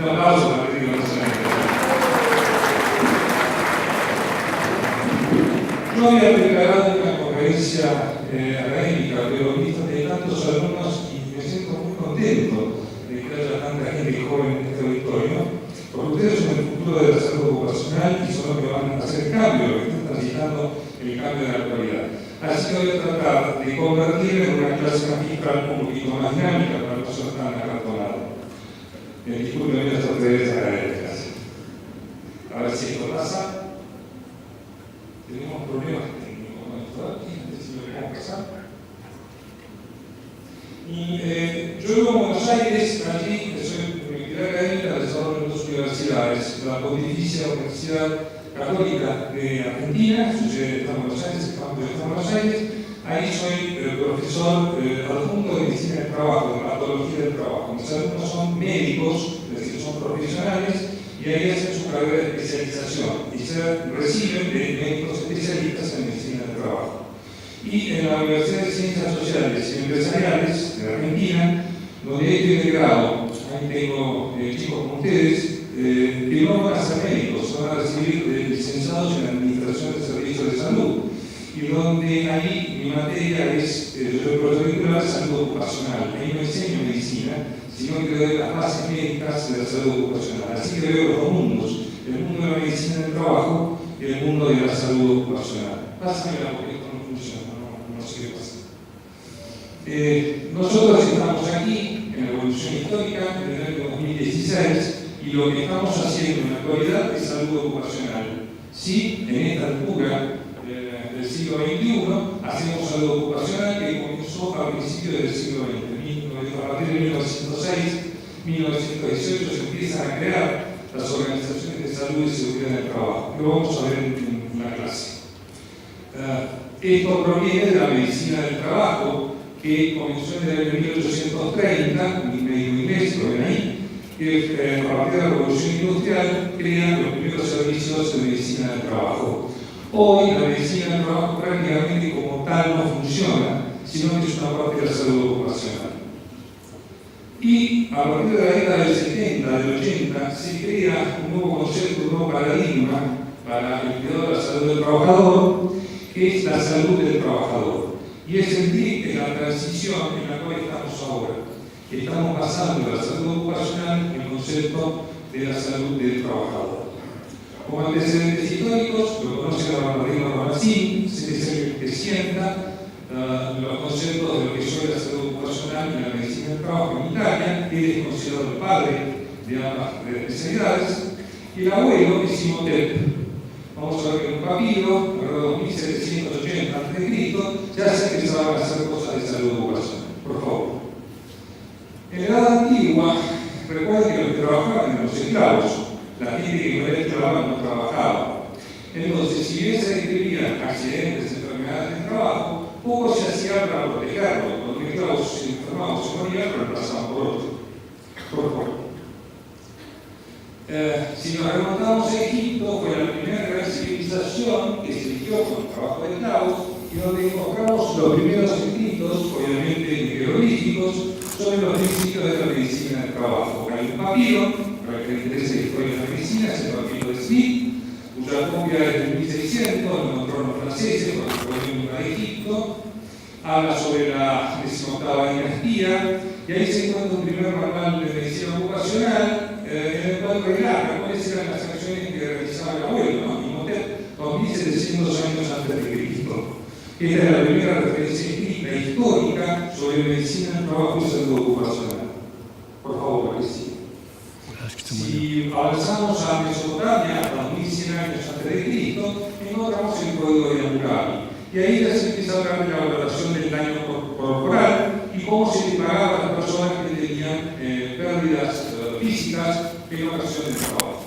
Un applauso para la Nacional. Yo había preparado una conferencia académica, pero visto que hay tantos alumnos y me siento muy contento de que haya tanta gente joven en este auditorio, porque ustedes son el futuro de la salud ocupacional y son los que van a hacer el cambio, los que están transitando el cambio de la actualidad. Así que voy a tratar de convertirme en una clase magistral un poquito más dinámica para no ser tan acartonado. Disculpen estas breves académicas. A ver si esto pasa. Tenemos problemas técnicos con esto aquí, si lo queremos pasar. Y yo vivo en Buenos Aires, allí soy universidad académica de desarrollo de dos universidades, la Pontificia Universidad Católica de Argentina, su sede está en Buenos Aires, el campus está en Buenos Aires. Ahí soy profesor adjunto de medicina del trabajo, de patología del trabajo. Mis alumnos son médicos, es decir, son profesionales, y ahí hacen su carrera de especialización y se reciben de médicos especialistas en medicina del trabajo. Y en la Universidad de Ciencias Sociales y Empresariales de Argentina, donde hay estoy de grado, ahí tengo chicos como ustedes, que no van a ser médicos, van a recibir licenciados en Administración de Servicios de Salud, y donde ahí mi materia es, yo soy profesor titular de salud ocupacional. Ahí no enseño medicina, sino que doy las bases médicas de la salud ocupacional. Así que veo los dos mundos, el mundo de la medicina del trabajo y el mundo de la salud ocupacional. Pásamela porque esto no funciona, no sé qué pasa. Nosotros estamos aquí en la evolución histórica en el año 2016 y lo que estamos haciendo en la actualidad es salud ocupacional. Sí, en esta altura del siglo XXI hacemos salud ocupacional que comenzó a principios del siglo XX. A partir de 1906, 1918 se empiezan a crear las organizaciones de salud y seguridad del trabajo. Lo vamos a ver en la clase. Esto proviene de la medicina del trabajo que comenzó en el año 1830, un médico inglés, lo ven ahí, que a partir de la revolución industrial crean los primeros servicios de medicina del trabajo. Hoy la medicina del trabajo prácticamente como tal no funciona, sino que es una parte de la salud ocupacional. Y a partir de la década del 70, del 80, se crea un nuevo concepto, un nuevo paradigma para el cuidado de la salud del trabajador, que es la salud del trabajador. Y es en la transición en la cual estamos ahora. Estamos pasando de la salud ocupacional al concepto de la salud del trabajador. Como antecedentes históricos, lo conoce la paradigma Ramazzini, es el que sienta los conceptos de lo que fue la salud ocupacional y la medicina del trabajo en Italia. Él es considerado el padre de ambas especialidades, y el abuelo es Imhotep. Vamos a ver que en un papiro, alrededor de 1780 a.C., ya se empezaban a hacer cosas de salud ocupacional. Por favor. En la Edad Antigua, recuerden que los que trabajaban eran los esclavos, la gente que no era esclava no trabajaba. Entonces, si bien se describían accidentes, enfermedades de trabajo, poco se hacía para protegerlos. Los esclavos se enfermaban o se morían, lo reemplazaban por otro. Por favor. Si nos remontamos a Egipto, fue la primera gran civilización que se inició con el trabajo de esclavos y donde encontramos los primeros escritos, obviamente jeroglíficos, sobre los principios de la medicina del trabajo. Hay un papiro, para el que le interese la historia de la medicina, es el papiro de Smith, cuya copia es de 1600, lo encontraron los franceses cuando volvieron a Egipto. Habla sobre la 18ª dinastía, y ahí se encuentra un primer manual de medicina ocupacional en el cual relata cuáles eran las acciones que realizaba el abuelo, ¿no? Imhotep, 2700 años antes de Cristo. Esta es la primera referencia escrita histórica sobre medicina del trabajo y salud ocupacional. Por favor, que sí. Si avanzamos a Mesopotamia, a 2100 años antes de Cristo, encontramos el código de Hammurabi. Y ahí ya se empieza a hablar de la valoración del daño corporal y cómo se le pagaba a las personas que tenían pérdidas físicas en ocasión del trabajo.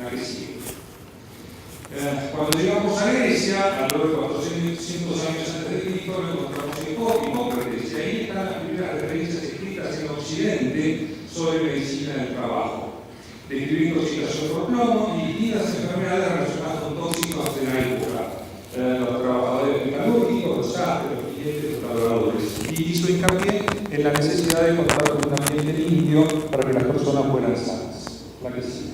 La que sigue. Cuando llegamos a Grecia, alrededor de 400 años antes de Cristo, lo encontramos en Hipócrates, y ahí están las primeras referencias escritas en Occidente sobre medicina del trabajo, describiendo intoxicación por plomo y distintas enfermedades relacionadas con tóxicos de la época. Los trabajadores metalúrgicos, los sastres, los clientes, los laboradores. Y hizo hincapié en la necesidad de contar con un ambiente limpio para que las personas fueran sanas. La que sigue.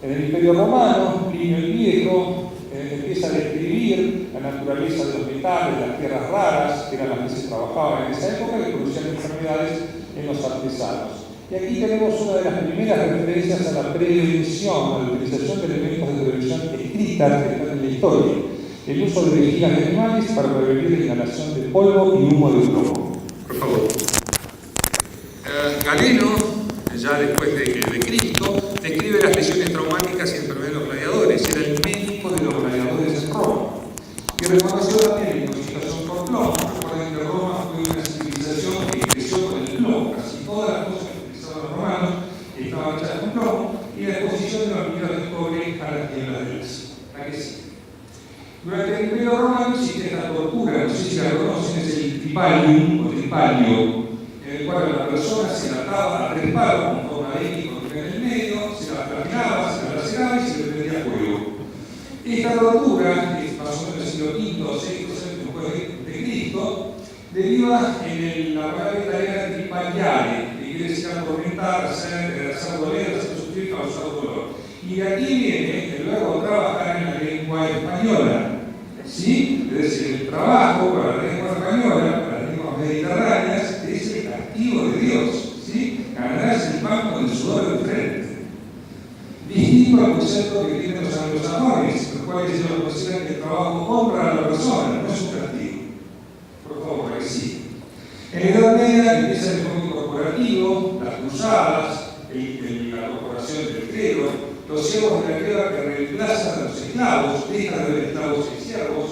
En el Imperio Romano, Plinio el Viejo empieza a describir la naturaleza de los metales, las tierras raras, que eran las que se trabajaban en esa época y producían enfermedades en los artesanos. Y aquí tenemos una de las primeras referencias a la prevención, a la utilización de elementos de prevención escritas que están en la historia. El uso de vejigas de animales para prevenir la inhalación de polvo y humo de plomo. Por favor. Galeno, ya después de Cristo, describe las lesiones traumáticas y enfermedades de los gladiadores. Era el médico de los gladiadores en Roma. Y reconoció también la intoxicación por plomo. Recuerden que Roma fue una civilización que creció con el plomo. Casi todas las cosas que utilizaban los romanos estaban hechas con plomo. Y la exposición de los mineros de cobre a las nieblas del ácido. ¿A qué sí? Durante el Imperio Romano existe esta tortura, no sé si la conocen, es el tripalium o tripalio, en el cual la persona se la ataba a 3 palos con forma de X con en el medio, se la flagelaba, se la laceraba y se le prendía fuego. Esta tortura, que es más o menos el siglo V o VI después de Cristo, deriva en la palabra italiana tripaliare, que quiere decir atormentar, hacer doler, hacer sufrir, causar dolor. Y de aquí viene el verbo trabajar en la lengua española. ¿Sí? Es decir, el trabajo para la lengua española, para las lenguas mediterráneas, es el castigo de Dios. ¿Sí? Ganarás el pan con el sudor del frente. Distinto al concepto que tienen los anglosajones, los cuales ellos consideran que el trabajo honra a la persona, no es un castigo. Por favor, para que sí. En la Edad Media empieza el enfoque corporativo, las cruzadas, la corporación del clero, los siervos de la guerra que reemplazan a los esclavos, dejan de ver esclavos y siervos,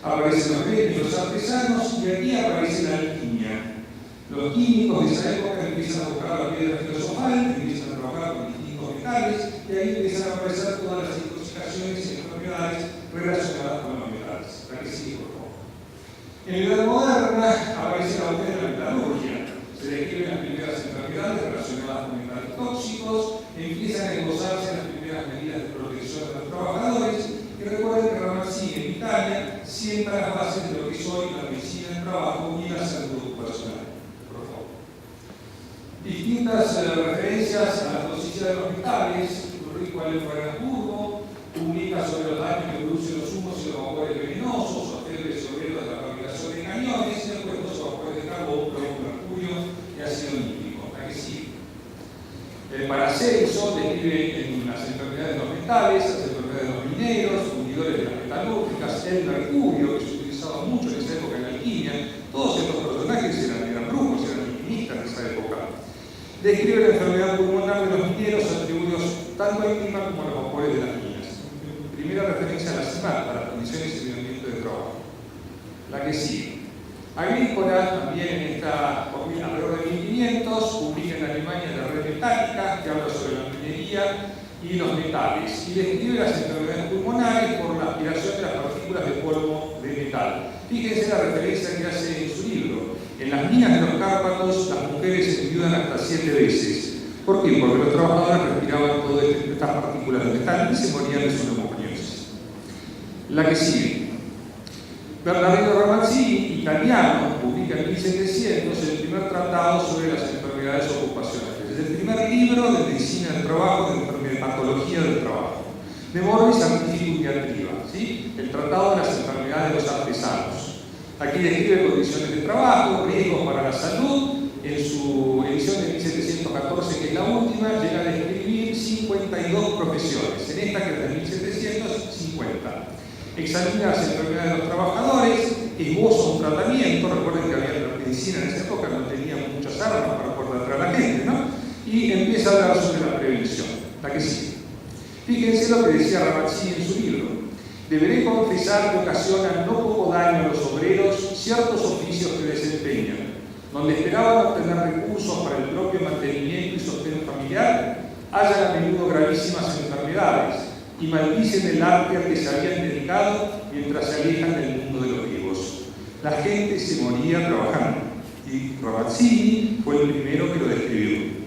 aparecen los gremios, los artesanos, y aquí aparece la alquimia. Los químicos de esa época empiezan a buscar la piedra filosofal, empiezan a trabajar con distintos metales, y ahí empiezan a aparecer todas las intoxicaciones y enfermedades relacionadas con los metales. Para que siga, por favor. En la Edad Moderna aparece la auge de la metalurgia. Se describen las primeras enfermedades relacionadas con metales tóxicos, empiezan a esbozarse las primeras medidas de protección de los trabajadores, y recuerden que Ramazzini en Italia sienta las bases de lo que es hoy la medicina del trabajo y la salud ocupacional. Por favor. Distintas referencias a la toxicidad de los metales. Ulrico Aleph Hamburgo publica sobre los daños que producen los humos y los vapores venenosos, o febres obreros de la fabricación de cañones, y después los vapores de carbón, plomo, mercurio y ácido nítrico. ¿A qué sigue? Paracelso describe en las enfermedades de los metales, las enfermedades de los mineros, fundidores de las metalúrgicas, el mercurio, que se utilizaba mucho en esa época en la alquimia. Todos estos personajes eran brujos, eran alquimistas en esa época. Describe la enfermedad pulmonar de los mineros atribuidos tanto al clima como a los vapores de las minas. Primera referencia a la CIMAT, a las condiciones y medio ambiente de trabajo. La que sigue. Agrícola, también en esta alrededor de 1500, publica en Alemania la red metálica, que habla sobre la minería y los metales, y describe las enfermedades pulmonares por la aspiración de las partículas de polvo de metal. Fíjense la referencia que hace en su libro. En las minas de los Cárpatos, las mujeres enviudan hasta 7 veces. ¿Por qué? Porque los trabajadores respiraban todas estas partículas de metal y se morían de su neumoniosis. La que sigue. Bernardino Ramazzini, italiano, publica en 1700 el primer tratado sobre las enfermedades ocupacionales. Es el primer libro de medicina del trabajo, de patología del trabajo. De Morbis Artificium Diatriba, ¿sí? El tratado de las enfermedades de los artesanos. Aquí describe condiciones de trabajo, riesgos para la salud. En su edición de 1714, que es la última, llega a describir 52 profesiones. En esta, que es de 1750. Examina las enfermedades de los trabajadores, esboza un tratamiento. Recuerden que había la medicina en esa época, no tenía muchas armas para poder tratar a la gente, ¿no? Y empieza a hablar sobre la prevención. La que sigue. Fíjense lo que decía Ramazzini en su libro. Deberé confesar que ocasionan no poco daño a los obreros ciertos oficios que desempeñan, donde esperaban obtener recursos para el propio mantenimiento y sostén familiar, hallan a menudo gravísimas enfermedades y maldicen el arte al que se habían dedicado mientras se alejan del mundo de los vivos. La gente se moría trabajando, y Ramazzini fue el primero que lo describió.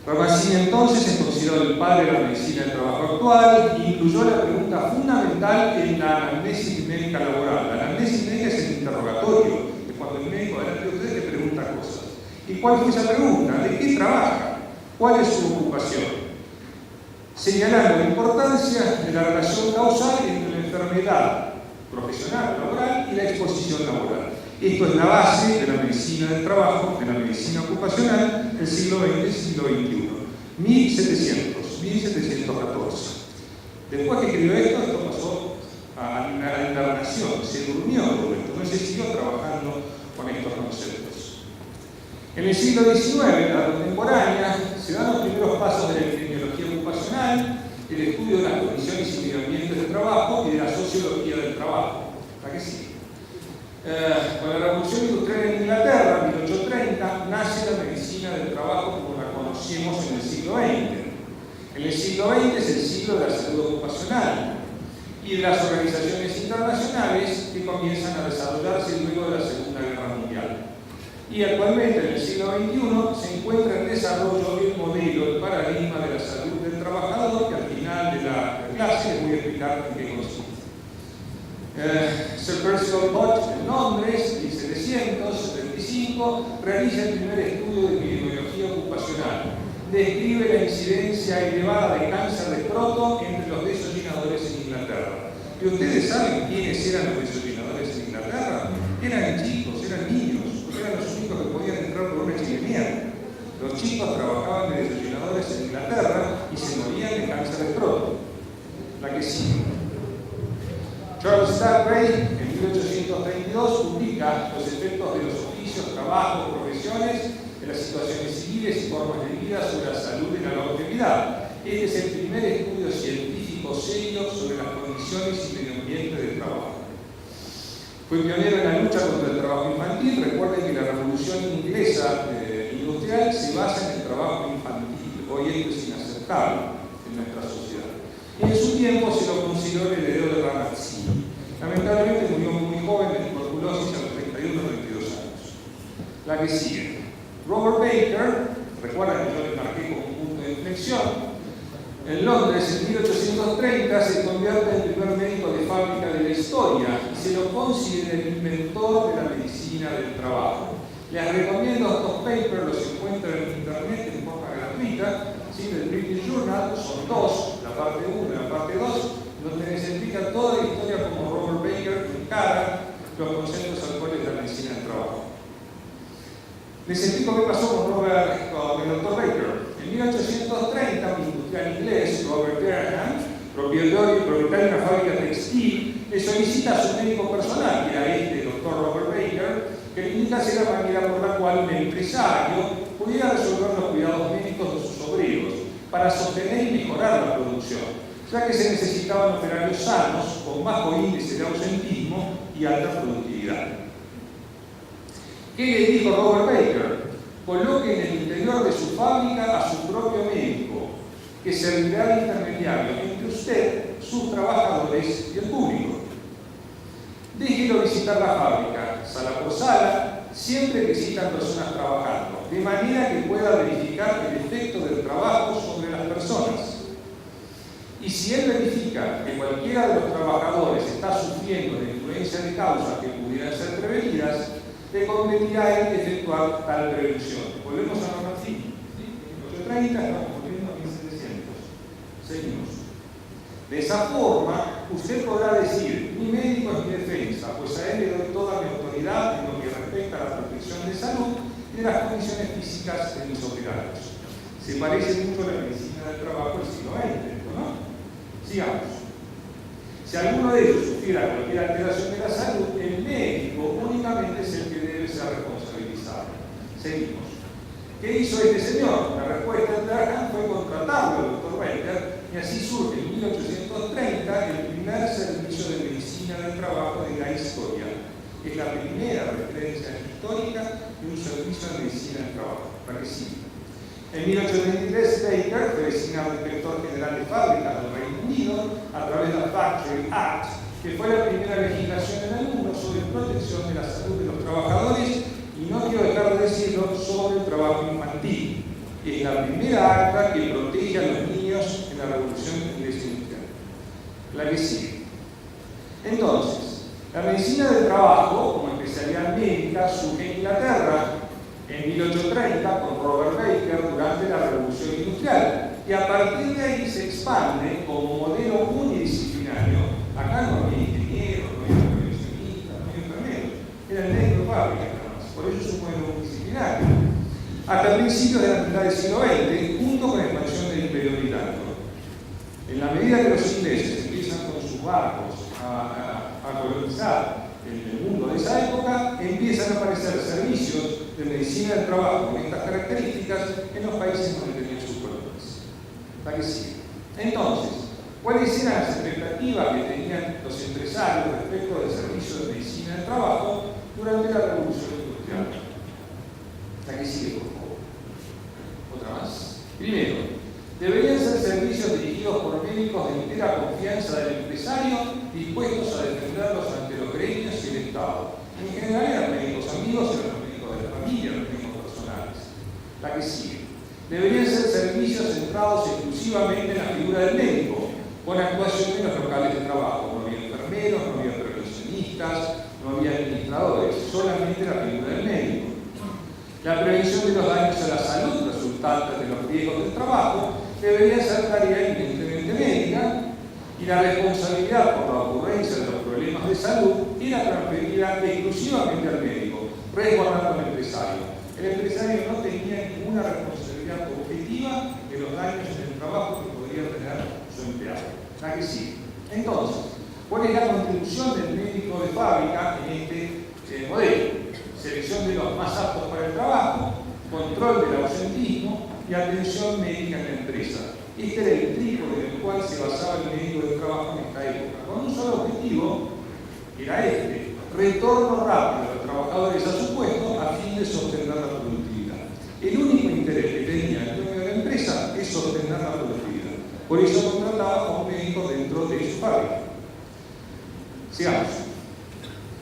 Ramazzini entonces es considerado el padre de la medicina del trabajo actual e incluyó la pregunta fundamental en la anamnesis médica laboral. La anamnesis médica es el interrogatorio, es cuando el médico, delante de ustedes, le cuál fue esa pregunta? ¿De qué trabaja? ¿Cuál es su ocupación? Señalando la importancia de la relación causal entre la enfermedad profesional, laboral y la exposición laboral. Esto es la base de la medicina del trabajo, de la medicina ocupacional del siglo XX y siglo XXI. 1714. Después que escribió esto pasó a la internación, se durmió todo esto, no se siguió trabajando con estos conceptos. En el siglo XIX, en la contemporánea, se dan los primeros pasos de la epidemiología ocupacional, el estudio de las condiciones y medio ambiente del trabajo y de la sociología del trabajo. ¿Para qué sí? Con la Revolución Industrial en Inglaterra, en 1830, nace la medicina del trabajo como la conocemos en el siglo XX. En el siglo XX es el siglo de la salud ocupacional y de las organizaciones internacionales que comienzan a desarrollarse luego de la Segunda Guerra Mundial. Y actualmente, en el siglo XXI, se encuentra en desarrollo el modelo, el paradigma de la salud del trabajador, que al final de la clase les voy a explicar en qué consiste. Sir Percival Budge, en Londres, en 1775, realiza el primer estudio de epidemiología ocupacional. Describe la incidencia elevada de cáncer de escroto entre los desollinadores en Inglaterra. ¿Y ustedes saben quiénes eran los desollinadores en Inglaterra? Eran chicos, eran niños, porque eran los únicos que podían entrar por una chimenea. Los chicos trabajaban de desollinadores en Inglaterra y se morían de cáncer de escroto. La que sigue. Charles Stagway, en 1832, publica los efectos de los oficios, trabajos, profesiones, de las situaciones civiles y formas de vida sobre la salud y la longevidad. Este es el primer estudio científico serio sobre las condiciones y medio ambiente del trabajo. Fue pionero en la lucha contra el trabajo infantil. Recuerden que la revolución inglesa industrial se basa en el trabajo infantil. Hoy esto es inaceptable en nuestra sociedad. Y en su tiempo se lo consideró el heredero de Ramazzini. Lamentablemente murió muy joven de tuberculosis a los 31 o 32 años. La que sigue. Robert Baker, recuerdan que yo les marqué como un punto de inflexión, en Londres en 1830 se convierte en el primer médico de fábrica de la historia y se lo considera el inventor de la medicina del trabajo. Les recomiendo estos papers, los encuentran en internet en forma gratuita, ¿sí? Del British Journal, son dos, la parte 1 y la parte 2, donde les explica toda la historia como Robert Baker encara los conceptos actuales de la medicina del trabajo. Les explico qué pasó con el Dr. Baker. En 1830, un industrial inglés, Robert Derham, propietario de una fábrica textil, le solicita a su médico personal, que era este Dr. Robert Baker, que le indicase la manera por la cual un empresario pudiera resolver los cuidados médicos de sus obreros para sostener y mejorar la producción, ya que se necesitaban operarios sanos, con bajo índice de ausentismo y alta productividad. ¿Qué le dijo Robert Baker? Coloque en el interior de su fábrica a su propio médico, que servirá de intermediario entre usted, sus trabajadores y el público. Déjelo visitar la fábrica, sala por sala, siempre que existan personas trabajando, de manera que pueda verificar el efecto del trabajo sobre las personas. Y si él verifica que cualquiera de los trabajadores está sufriendo de influencia de causas que pudieran ser prevenidas, le convenirá a él efectuar tal prevención. Volvemos a Ramazzini. En 1830 estamos volviendo a 1700. Seguimos. De esa forma, usted podrá decir: mi médico es mi defensa, pues a él le doy toda mi autoridad en lo que respecta a la protección de salud y de las condiciones físicas de mis operarios. Se parece mucho a la medicina del trabajo del siglo XX, ¿no? Sigamos. Si alguno de ellos sufriera cualquier alteración de la salud, el médico únicamente es el que debe ser responsabilizado. Seguimos. ¿Qué hizo este señor? La respuesta de Derham fue contratarlo al Dr. Baker, y así surge en 1830 el primer servicio de medicina del trabajo de la historia. Es la primera referencia histórica de un servicio de medicina del trabajo. Para que sí. En 1823, Baker fue designado inspector general de fábricas del Reino Unido a través de la Factory Act, que fue la primera legislación en el mundo sobre protección de la salud de los trabajadores, y no quiero dejar de decirlo, sobre el trabajo infantil. Es la primera acta que protege a los niños en la Revolución Inglesa Industrial. La que sigue. Entonces, la medicina del trabajo, como especialidad médica, surge en Inglaterra en 1830 con Robert Baker durante la Revolución Industrial, y a partir de ahí se expande como modelo unidisciplinario. Acá no había ingenieros, no había profesionistas, no había enfermeros, era el médico de fábrica nada más, por eso es un modelo unidisciplinario. Hasta principios de la mitad del siglo XX, junto con la expansión del Imperio Británico. En la medida que los ingleses empiezan con sus barcos a colonizar el mundo de esa época, empiezan a aparecer servicios de medicina del trabajo con estas características en los países donde tenían sus colonias. ¿Para qué sigue? Entonces, ¿cuáles eran las expectativas que tenían los empresarios respecto del servicio de medicina del trabajo durante la Revolución Industrial? ¿Para qué sigue, por favor? Otra más. Primero, deberían ser servicios dirigidos por médicos de entera confianza del empresario, dispuestos a defenderlos ante los gremios y el Estado. En general eran médicos amigos, eran los médicos de la familia, los médicos personales. La que sigue. Deberían ser servicios centrados exclusivamente en la figura del médico, con actuación en los locales de trabajo. No había enfermeros, no había prevencionistas, no había administradores, solamente la figura del médico. La prevención de los daños a la salud resultantes de los riesgos del trabajo debería ser tarea eminentemente médica, y la responsabilidad por la ocurrencia de los problemas de salud era transferida exclusivamente al médico, resguardando al empresario. El empresario no tenía ninguna responsabilidad objetiva de los daños en el trabajo que podría tener su empleado. La que sigue. Entonces, ¿cuál es la contribución del médico de fábrica en este modelo? Selección de los más aptos para el trabajo, control del ausentismo y atención médica en la empresa. Este era el trípode en el cual se basaba el médico de trabajo en esta época, con un solo objetivo, que era este: retorno rápido de los trabajadores a su puesto a fin de sostener la productividad. El único interés que tenía el dueño de la empresa es sostener la productividad. Por eso contrataba a un médico dentro de su fábrica. Sigamos.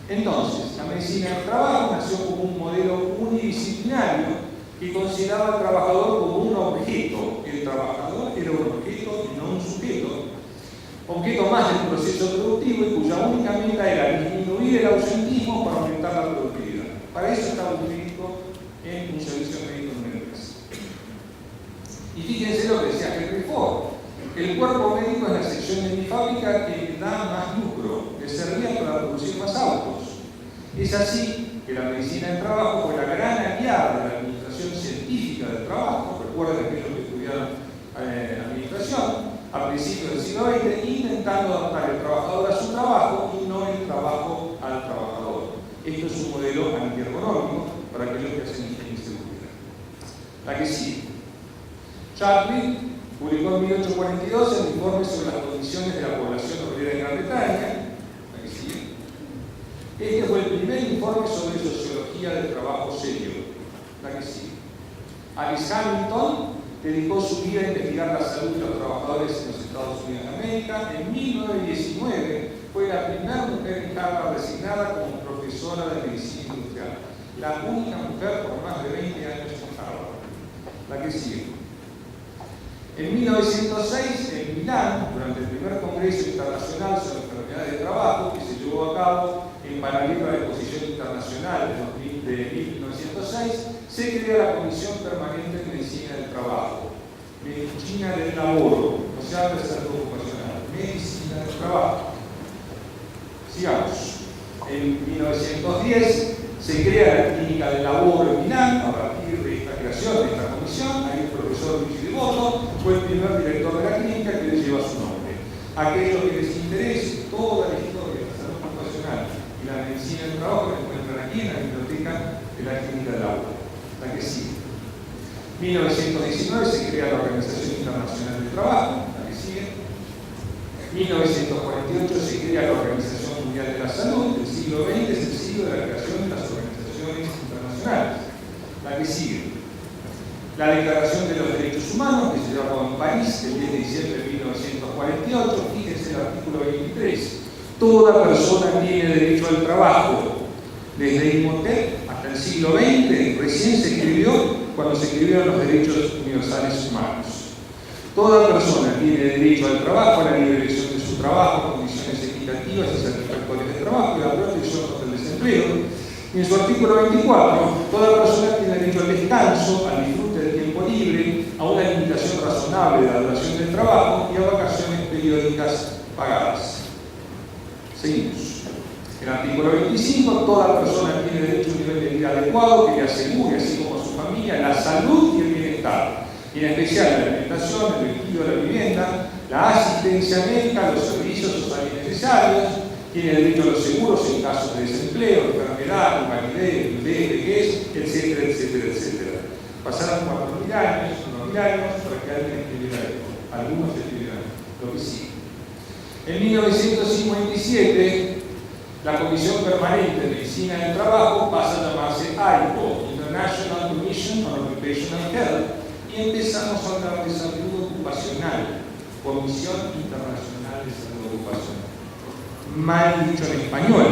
Entonces, la medicina del trabajo nació como un modelo unidisciplinario que consideraba al trabajador como un objeto. El trabajador era un objeto y no un sujeto. Objeto más del proceso productivo y cuya única meta era disminuir el ausentismo para aumentar la productividad. Para eso estaba un médico en un servicio médico en una empresa. Y fíjense lo que decía Henry Ford. El cuerpo médico es la sección de mi fábrica que da más lucro, que servía para producir más autos. Es así que la medicina del trabajo fue la gran aliada de la administración científica del trabajo. Recuerden aquellos que estudiaron administración a principios del siglo XX, intentando adaptar el trabajador a su trabajo y no el trabajo al trabajador. Esto es un modelo antiergonómico para aquellos que hacen ingeniería seguridad. La que sigue. Chaplin publicó en 1842 el informe sobre las condiciones de la población obrera en Gran Bretaña. La que sigue. Este fue el primer informe sobre sociología del trabajo serio. La que sigue. Alice Hamilton dedicó su vida a investigar la salud de los trabajadores en los Estados Unidos de América. En 1919 fue la primera mujer en Harvard designada como profesora de medicina industrial. La única mujer por más de 20 años en Harvard. La que sigue. En 1906, en Milán, durante el primer Congreso Internacional sobre Enfermedades de Trabajo, que se llevó a cabo en paralelo a la Exposición Internacional de 1906, se creó la Comisión Permanente de Medicina del Trabajo, Medicina del Laboro, no se habla de salud ocupacional, Medicina del Trabajo. Sigamos. En 1910 se crea la Clínica del Laboro en Milán, a partir de esta creación de esta comisión. Ahí el profesor Luigi Devoto fue el primer director de la clínica que le lleva su nombre. Aquellos que les interese toda la historia de la salud ocupacional y la medicina del trabajo la encuentran aquí en la biblioteca de la Clínica del Laboro. La que sigue. 1919 se crea la Organización Internacional del Trabajo. La que sigue. 1948 se crea la Organización Mundial de la Salud. El siglo XX es el siglo de la creación de las organizaciones internacionales. La que sigue. La Declaración de los Derechos Humanos, que se llamó en París el 10 de diciembre de 1948, fíjense el artículo 23. Toda persona tiene derecho al trabajo. Desde Imhotep hasta el siglo XX, recién se escribió cuando se escribieron los derechos universales humanos. Toda persona tiene derecho al trabajo, a la libre elección de su trabajo, condiciones equitativas y satisfactorias de trabajo y la protección contra el desempleo. Y en su artículo 24, toda persona tiene derecho al descanso, al disfrute del tiempo libre, a una limitación razonable de la duración del trabajo y a vacaciones periódicas pagadas. Seguimos. El artículo 25, toda persona tiene derecho a un nivel de vida adecuado que le asegure, así como a su familia, la salud y el bienestar, y en especial la alimentación, el vestido, la vivienda, la asistencia médica, los servicios sociales necesarios, tiene derecho a los seguros en casos de desempleo, enfermedad, invalidez, vejez, etcétera, etcétera, etcétera. Pasaron 4.000 años, unos 1.000 años, para que alguien escribiera esto. Algunos escribirán lo que sigue. En 1957, la Comisión Permanente de Medicina del Trabajo pasa a llamarse ICO, International Commission on Occupational Health, y empezamos a hablar de salud ocupacional, Comisión Internacional de Salud Ocupacional. Mal dicho en español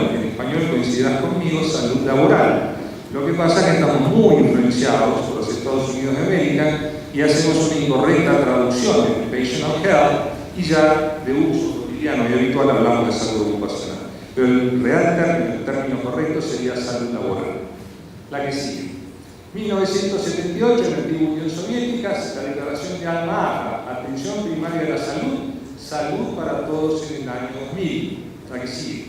coincidirás conmigo, salud laboral. Lo que pasa es que estamos muy influenciados por los Estados Unidos de América y hacemos una incorrecta traducción de occupational health y ya de uso cotidiano y habitual hablamos de salud ocupacional. Pero el real término correcto sería salud laboral. La que sigue. 1978, en la antigua Unión Soviética, la declaración de Alma-Ata, atención primaria de la salud, salud para todos en el año 2000. La que sigue.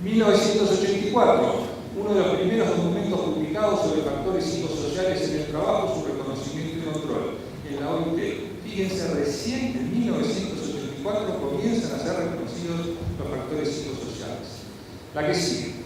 1984, uno de los primeros documentos publicados sobre factores psicosociales en el trabajo, su reconocimiento y control, en la OIT. Fíjense, recién en 1984 comienzan a ser reconocidos los factores psicosociales. La que sigue.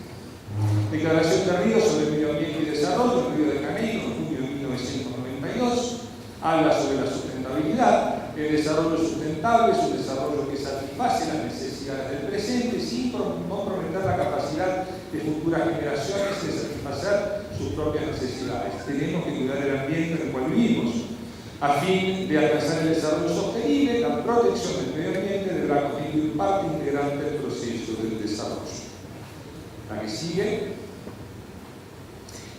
Declaración de Río sobre el medio ambiente y desarrollo, en Río de Janeiro, en junio de 1992, habla sobre la sustentabilidad, el desarrollo sustentable es un desarrollo que satisface las necesidades del presente sin comprometer la capacidad de futuras generaciones de satisfacer sus propias necesidades. Tenemos que cuidar el ambiente en el cual vivimos. A fin de alcanzar el desarrollo sostenible, la protección del medio ambiente deberá constituir parte integrante del proceso del desarrollo. La que sigue.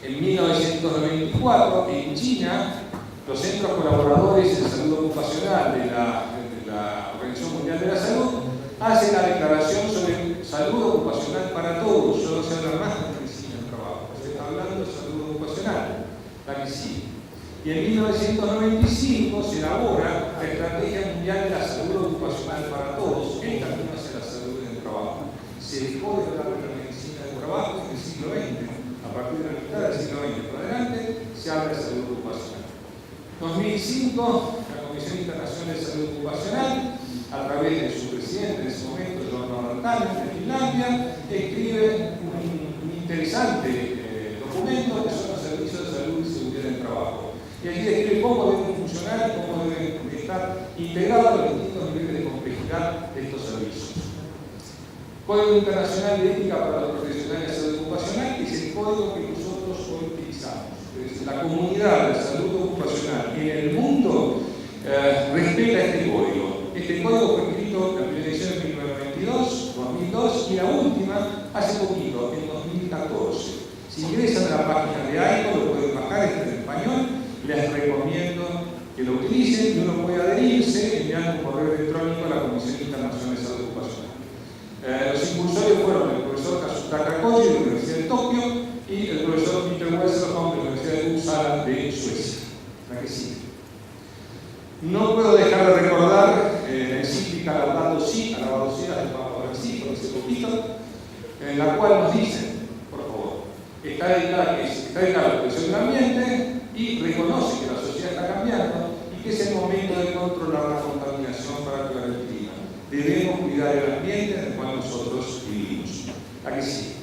En 1994, en China, los centros colaboradores en salud ocupacional de la Organización Mundial de la Salud hacen la declaración sobre salud ocupacional para todos. Yo no sé hablar más de medicina del trabajo, se está hablando de salud ocupacional. La que sigue. Y en 1995 se elabora la Estrategia Mundial de la Salud Ocupacional para Todos, en camino hacia la salud en el trabajo. Se dejó de hablar de la medicina del trabajo en el siglo XX. A partir de la mitad del siglo XX por adelante, se habla de salud ocupacional. 2005, la Comisión Internacional de Salud Ocupacional, a través de su presidente en ese momento, John Norrantano, de Finlandia, escribe un interesante documento que son los servicios de salud y seguridad del trabajo. Y aquí describe cómo deben funcionar y cómo deben estar integrados los distintos niveles de complejidad de estos servicios. Código Internacional de Ética para los Profesionales de Salud Ocupacional, que es el código que nosotros hoy utilizamos. Entonces, la comunidad de salud ocupacional en el mundo respeta este código. Este código fue escrito en la primera edición en 1992, 2002 y la última hace poquito, en 2014. Si ingresan a la página de ICO, lo pueden bajar, está en español. Les recomiendo que lo utilicen y uno puede adherirse enviando un correo electrónico a la Comisión Internacional de Salud Ocupacional. Los impulsores fueron el profesor Kazutaka Koji de la Universidad de Tokio y el profesor Peter Westerholm de la Universidad de Uppsala de Suecia. La que sigue. No puedo dejar de recordar la encíclica Laudato Si, alabado sea del Papa Francisco, hace poquito, en la cual nos dicen, por favor, está dedicada a la protección del ambiente y reconoce que la sociedad está cambiando y que es el momento de controlar la contaminación para cuidar el clima. Debemos cuidar el ambiente en el cual nosotros vivimos. La que sigue.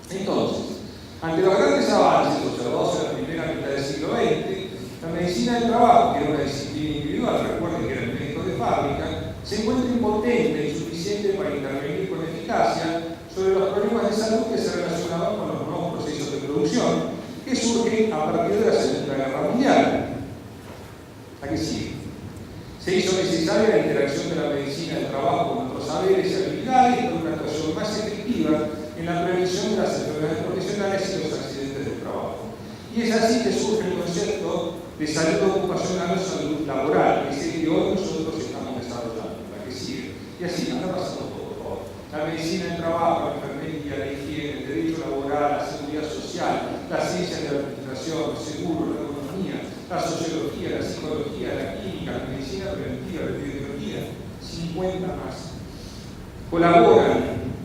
Entonces, ante los grandes avances observados en la primera mitad del siglo XX, la medicina del trabajo, que era una disciplina individual, recuerden que era el médico de fábrica, se encuentra impotente e insuficiente para intervenir con eficacia sobre los problemas de salud que se relacionaban con los nuevos procesos de producción que surgen a partir de la Segunda Guerra Mundial. La que sigue. Se hizo necesaria la interacción de la medicina del trabajo con otros saberes y habilidades para una actuación más efectiva en la prevención de las enfermedades profesionales y los accidentes del trabajo. Y es así que surge el concepto de salud ocupacional o salud laboral, que es el que hoy nosotros estamos desarrollando, la que sigue. Y así anda pasando todo, por favor. La medicina del trabajo, la enfermería, la higiene, el derecho laboral, educación, los seguros, la economía, la sociología, la psicología, la química, la medicina preventiva, la epidemiología, 50 más. Colaboran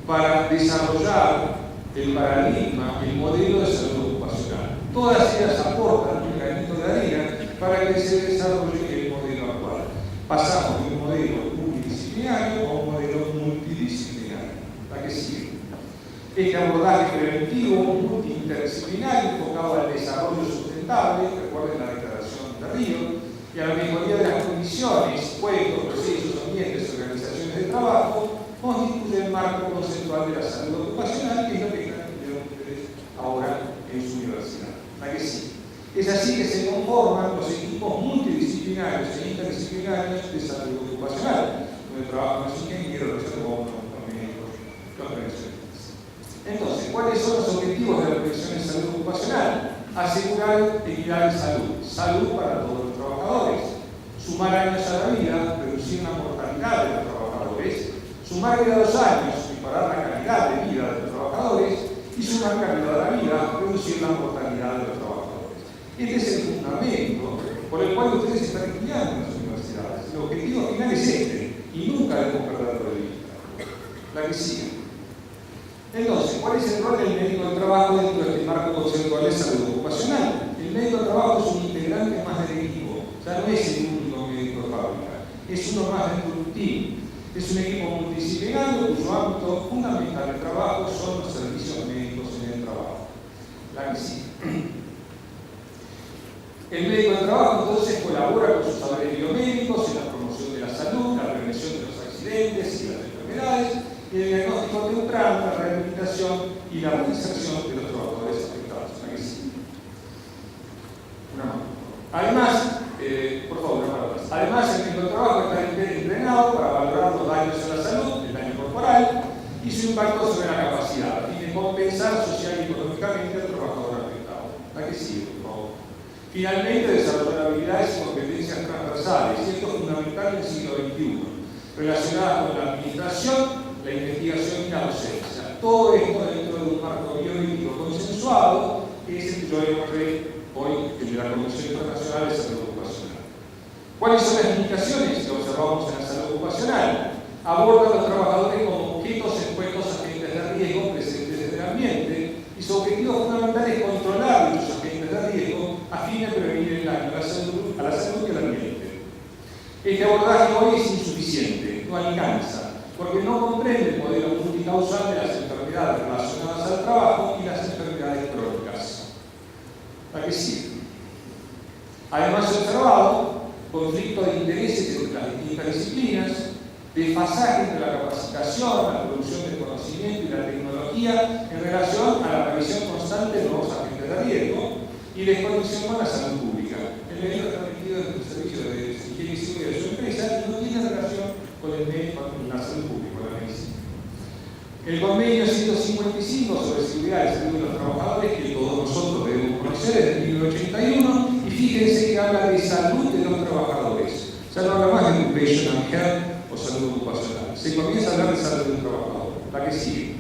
para desarrollar el paradigma, el modelo de salud ocupacional. Todas ellas aportan un granito de arena para que se desarrolle el modelo actual. Pasamos de un modelo multidisciplinario a un modelo multidisciplinario. La que sigue. Este abordaje preventivo multiinterdisciplinario enfocado al desarrollo sustentable, recuerden la declaración de Río, y a la mejoría de las condiciones, puestos, procesos, ambientes, organizaciones de trabajo, constituye el marco conceptual de la salud ocupacional, que es lo que están estudiando ustedes ahora en su universidad. La que sigue. Es así que se conforman los equipos multidisciplinarios e interdisciplinarios de salud ocupacional, donde trabajan los ingenieros, los ergónomos, los médicos, los prevencionistas. Entonces, ¿cuáles son los objetivos de la prevención en salud ocupacional? Asegurar equidad de salud, salud para todos los trabajadores, sumar años a la vida, reducir la mortalidad de los trabajadores, sumar vida a los años, mejorar la calidad de vida de los trabajadores, y sumar calidad a la vida, reducir la mortalidad de los trabajadores. Este es el fundamento por el cual ustedes están estudiando en las universidades. El objetivo final es este, y nunca debemos perderlo de vista. La que sigue. Entonces, ¿cuál es el rol del médico del trabajo dentro de este marco conceptual de salud ocupacional? El médico del trabajo es un integrante más del equipo, ya no es el único médico de fábrica, es uno más dentro de un team. Es un equipo multidisciplinario cuyo ámbito fundamental de trabajo son los servicios médicos en el trabajo. La que sigue. El médico del trabajo entonces colabora con sus saberes biomédicos en la promoción de la salud, la prevención de los accidentes y las enfermedades, y el diagnóstico temprano, la rehabilitación y la reinserción de los trabajadores afectados. La que sigue. Una más. Además, por favor, una más. Además, el médico del trabajo está entrenado para valorar los daños a la salud, el daño corporal y su impacto sobre la capacidad, a fin de compensar social y económicamente al trabajador afectado. La que sigue, por favor. Finalmente, desarrollar habilidades y competencias transversales, y esto es fundamental en el siglo XXI, relacionadas con la administración, la investigación y la docencia. Todo esto dentro de un marco bioético consensuado, que es el que yo demostré hoy, el de la Convención Internacional de Salud Ocupacional. ¿Cuáles son las limitaciones que observamos en la salud ocupacional? Aborda a los trabajadores como objetos expuestos a agentes de riesgo presentes en el ambiente, y su objetivo fundamental es controlar dichos agentes de riesgo a fin de prevenir el daño a la salud y al ambiente. Este abordaje hoy es insuficiente, no alcanza, porque no comprende el modelo multicausal de las enfermedades relacionadas al trabajo y las enfermedades crónicas. La que sigue. Además, se ha observado conflicto de intereses entre las distintas disciplinas, desfasaje entre la capacitación, la producción del conocimiento y la tecnología en relación a la revisión constante de nuevos agentes de riesgo y desconexión con la salud pública. El médico está metido en el servicio de higiene y seguridad de su empresa y no tiene relación con el médico, con la salud pública, con la medicina. El convenio 155 sobre seguridad y salud de los trabajadores, que todos nosotros debemos conocer, es del 1981, y fíjense que habla de salud de los trabajadores. Ya no habla más de occupational health o salud ocupacional. Se comienza a hablar de salud del trabajador, la que sigue.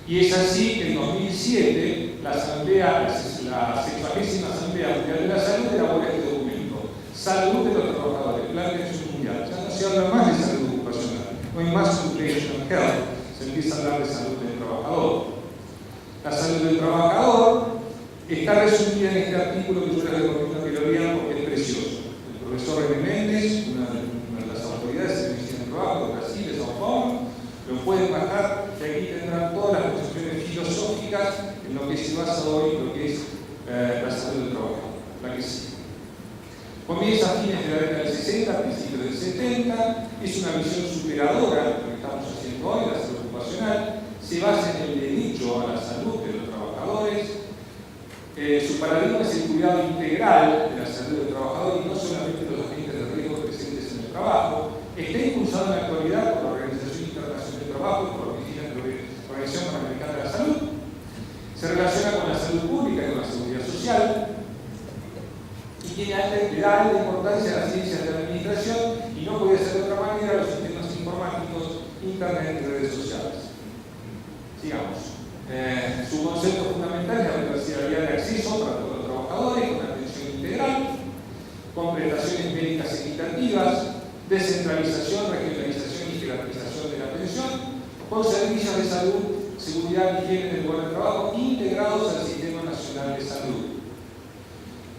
Y es así que en 2007 la 60ª Asamblea Mundial de la Salud elabora este documento. Salud de los trabajadores, Plan de Acción Mundial. Ya no se habla más de salud ocupacional, no hay más occupational health. Se empieza a hablar de salud del trabajador. La salud del trabajador está resumida en este artículo que yo les recomiendo que lo lean porque es precioso. El profesor René Méndez, una de las autoridades de medicina del trabajo de Brasil, de São Paulo, lo pueden bajar y aquí tendrán todas las concepciones filosóficas en lo que se basa hoy lo que es la salud del trabajador. La que sigue. Comienza a fines de la década del 60, principios del 70, es una visión superadora de lo que estamos haciendo hoy, la salud ocupacional, se basa en el derecho a la salud de los trabajadores, su paradigma es el cuidado integral de la salud del trabajador y no solamente de los agentes de riesgo presentes en el trabajo, está impulsado en la actualidad por la Organización Internacional del Trabajo y por la Organización Panamericana de la Salud, se relaciona con la salud pública y con la seguridad social, y le da alta importancia a las ciencias de la administración y no podía ser de otra manera a los sistemas informáticos, internet y redes sociales. Sigamos. Su concepto fundamental es la universalidad de acceso para todos los trabajadores trabajadores con atención integral, con prestaciones médicas equitativas, descentralización, regionalización y jerarquización de la atención, con servicios de salud, seguridad y higiene del lugar de trabajo integrados al Sistema Nacional de Salud,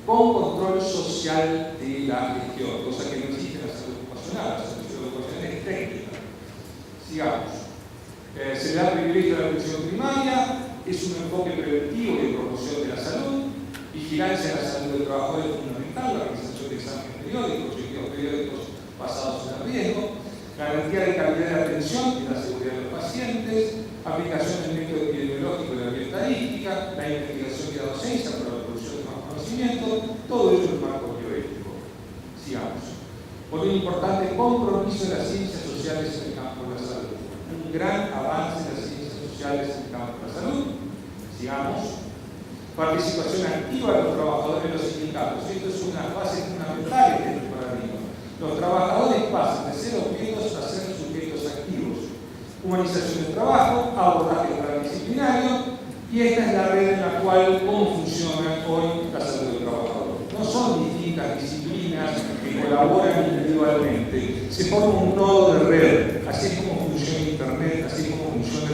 con control social de la gestión, cosa que no existe en la salud ocupacional. La salud ocupacional es técnica. Sigamos. Se le da privilegio a la atención primaria, es un enfoque preventivo y de promoción de la salud, vigilancia de la salud del trabajador es fundamental, la realización de exámenes periódicos, chequeos periódicos basados en el riesgo, garantía de calidad de atención y la seguridad de los pacientes, aplicación del método epidemiológico de la bioestadística, la investigación y la docencia para la producción de más conocimiento, todo ello en marco bioético. Sigamos. Por un importante compromiso de las ciencias sociales en el campo de la salud. Un gran avance de las ciencias sociales en el campo de la salud. Sigamos. Participación activa de los trabajadores en los sindicatos. Esto es una base fundamental de este paradigma. Los trabajadores pasan de ser objetos a ser sujetos activos. Humanización del trabajo, abordaje transdisciplinario, y esta es la red en la cual cómo funciona hoy la salud del trabajador. No son distintas disciplinas que colaboran individualmente, se forma un nodo de red, así es como funciona Internet, así es como funciona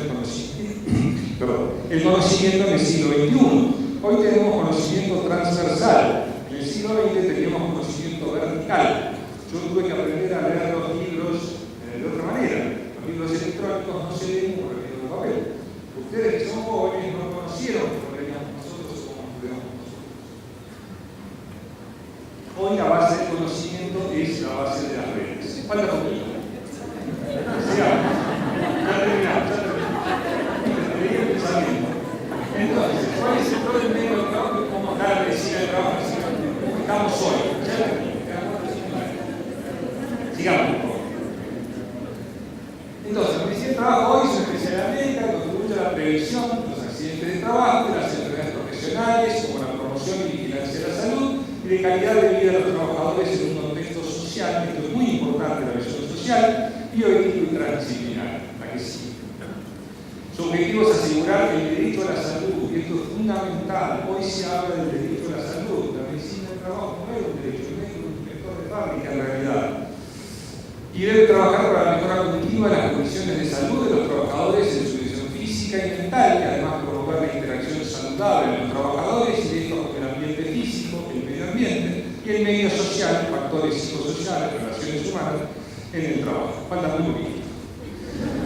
el conocimiento en el siglo XXI. Hoy tenemos conocimiento transversal, en el siglo XX teníamos conocimiento vertical. Yo tuve que aprender a leer los libros de otra manera. Los libros electrónicos no se leen por el libro de papel. Ustedes que son jóvenes no conocieron como leíamos nosotros o como estudiamos nosotros. Hoy la base del conocimiento es la base de las redes. Falta poquito. Sigamos. Ya terminamos. Entonces, ¿cuál es el rol del medio de trabajo y cómo dar la medicina del trabajo? Estamos hoy. Ya terminamos. Sigamos, por favor. Entonces, la medicina del trabajo hoy es una especialidad médica que contribuye a la prevención de los accidentes de trabajo, de las enfermedades profesionales, como la promoción y vigilancia de la salud y de calidad de vida de los trabajadores en un contexto social. Esto es muy importante, la visión social, bioético y transdisciplinar. La que sí. Su objetivo es asegurar el derecho a la salud, y esto es fundamental. Hoy se habla del derecho a la salud. La medicina del trabajo no es un derecho, el médico es un inspector de fábrica en realidad. Y debe trabajar para la mejora continua de las condiciones de salud de los trabajadores en su dirección física y mental, y además promover la interacción saludable de los trabajadores y de estos con el ambiente físico, el medio ambiente y el medio social, factores psicosociales, relaciones humanas en el trabajo. Falta muy poquito.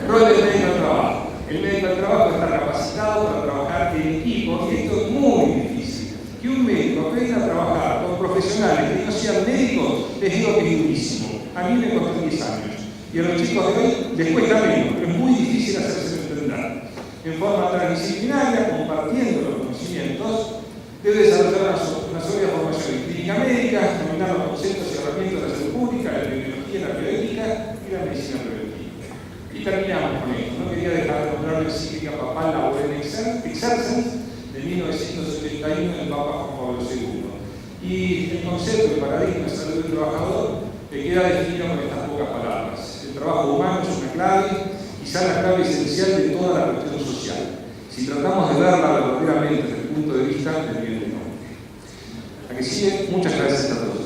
Rol del médico del trabajo. El médico del trabajo está capacitado para trabajar en equipo, y esto es muy difícil. Que un médico venga a trabajar con profesionales que no sean médicos, les digo que es durísimo. A mí me costó 10 años. Y a los chicos de hoy les cuesta menos, pero es muy difícil hacerse entender. En forma transdisciplinaria, compartiendo los conocimientos, debe desarrollar una sólida formación en clínica médica, dominar los conceptos y herramientas de la salud pública, la epidemiología, la bioética y la medicina preventiva. Y terminamos con esto. No quería dejar de nombrar la encíclica papal Laborem Exercens de 1971 del Papa Juan Pablo II. Y el concepto de paradigma de salud del trabajador le queda definido con estas pocas palabras. El trabajo humano es una clave, quizá la clave esencial de toda la cuestión social, si tratamos de verla verdaderamente desde el punto de vista del bien del hombre. A que sigue, muchas gracias a todos.